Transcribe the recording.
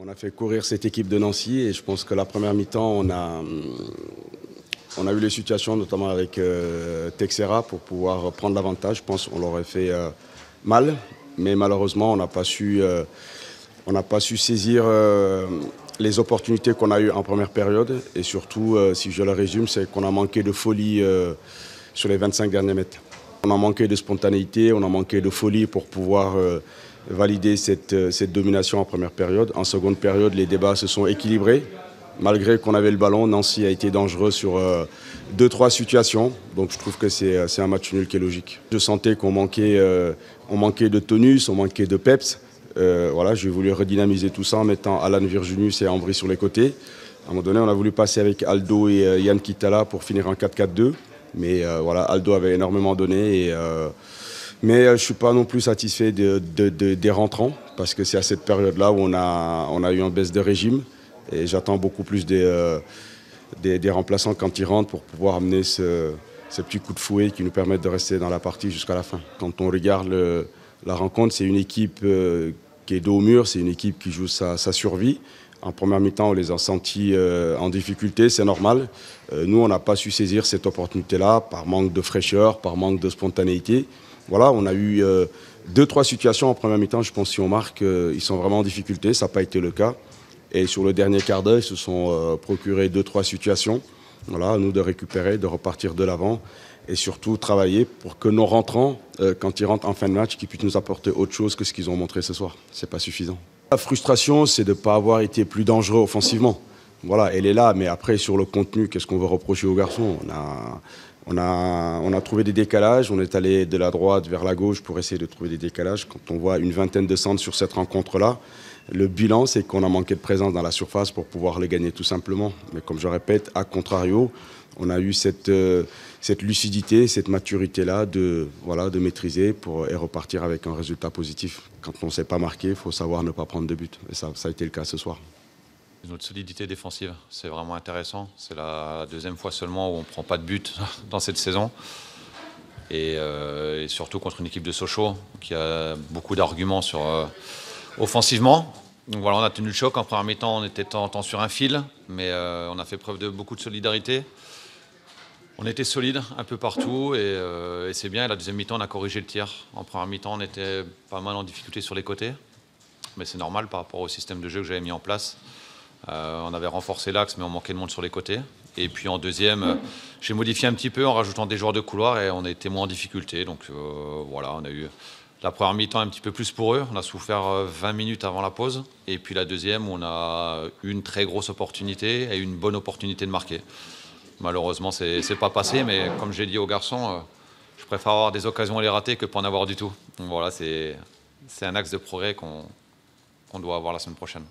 On a fait courir cette équipe de Nancy et je pense que la première mi-temps, on a eu les situations, notamment avec Texera, pour pouvoir prendre l'avantage. Je pense qu'on l'aurait fait mal, mais malheureusement, on n'a pas su saisir les opportunités qu'on a eues en première période. Et surtout, si je le résume, c'est qu'on a manqué de folie sur les 25 derniers mètres. On a manqué de spontanéité, on a manqué de folie pour pouvoir valider cette domination en première période. En seconde période, les débats se sont équilibrés. Malgré qu'on avait le ballon, Nancy a été dangereux sur 2-3 situations. Donc je trouve que c'est un match nul qui est logique. Je sentais qu'on manquait de tonus, on manquait de peps. Voilà, j'ai voulu redynamiser tout ça en mettant Alan Virginius et Ambry sur les côtés. À un moment donné, on a voulu passer avec Aldo et Yann Kitala pour finir en 4-4-2. Mais voilà, Aldo avait énormément donné. Mais je ne suis pas non plus satisfait des rentrants, parce que c'est à cette période-là où on a eu une baisse de régime. Et j'attends beaucoup plus des remplaçants quand ils rentrent pour pouvoir amener ce petit coup de fouet qui nous permettent de rester dans la partie jusqu'à la fin. Quand on regarde la rencontre, c'est une équipe qui est dos au mur, c'est une équipe qui joue sa survie. En première mi-temps, on les a sentis en difficulté, c'est normal. Nous, on n'a pas su saisir cette opportunité-là par manque de fraîcheur, par manque de spontanéité. Voilà, on a eu 2-3 situations en première mi-temps. Je pense que si on marque, ils sont vraiment en difficulté. Ça n'a pas été le cas. Et sur le dernier quart d'heure, ils se sont procurés 2-3 situations. Voilà, à nous de récupérer, de repartir de l'avant et surtout travailler pour que nos rentrants, quand ils rentrent en fin de match, qu'ils puissent nous apporter autre chose que ce qu'ils ont montré ce soir. Ce n'est pas suffisant. La frustration, c'est de ne pas avoir été plus dangereux offensivement. Voilà, elle est là, mais après, sur le contenu, qu'est-ce qu'on veut reprocher aux garçons ? On a trouvé des décalages, on est allé de la droite vers la gauche pour essayer de trouver des décalages. Quand on voit une vingtaine de centres sur cette rencontre-là, le bilan, c'est qu'on a manqué de présence dans la surface pour pouvoir les gagner tout simplement. Mais comme je répète, à contrario, on a eu cette lucidité, cette maturité-là de maîtriser et repartir avec un résultat positif. Quand on ne sait pas marquer, il faut savoir ne pas prendre de but. Et ça a été le cas ce soir. Notre solidité défensive, c'est vraiment intéressant. C'est la deuxième fois seulement où on ne prend pas de but dans cette saison. Et surtout contre une équipe de Sochaux qui a beaucoup d'arguments offensivement. Donc voilà, on a tenu le choc. En première mi-temps, on était tant sur un fil, mais on a fait preuve de beaucoup de solidarité. On était solide un peu partout et c'est bien. Et la deuxième mi-temps, on a corrigé le tir. En première mi-temps, on était pas mal en difficulté sur les côtés. Mais c'est normal par rapport au système de jeu que j'avais mis en place. On avait renforcé l'axe, mais on manquait de monde sur les côtés. Et puis en deuxième, j'ai modifié un petit peu en rajoutant des joueurs de couloir et on a été moins en difficulté. Donc voilà, on a eu la première mi-temps un petit peu plus pour eux. On a souffert 20 minutes avant la pause. Et puis la deuxième, on a eu une très grosse opportunité et une bonne opportunité de marquer. Malheureusement, c'est pas passé, mais comme j'ai dit aux garçons, je préfère avoir des occasions à les rater que pas en avoir du tout. Donc voilà, c'est un axe de progrès qu'on doit avoir la semaine prochaine.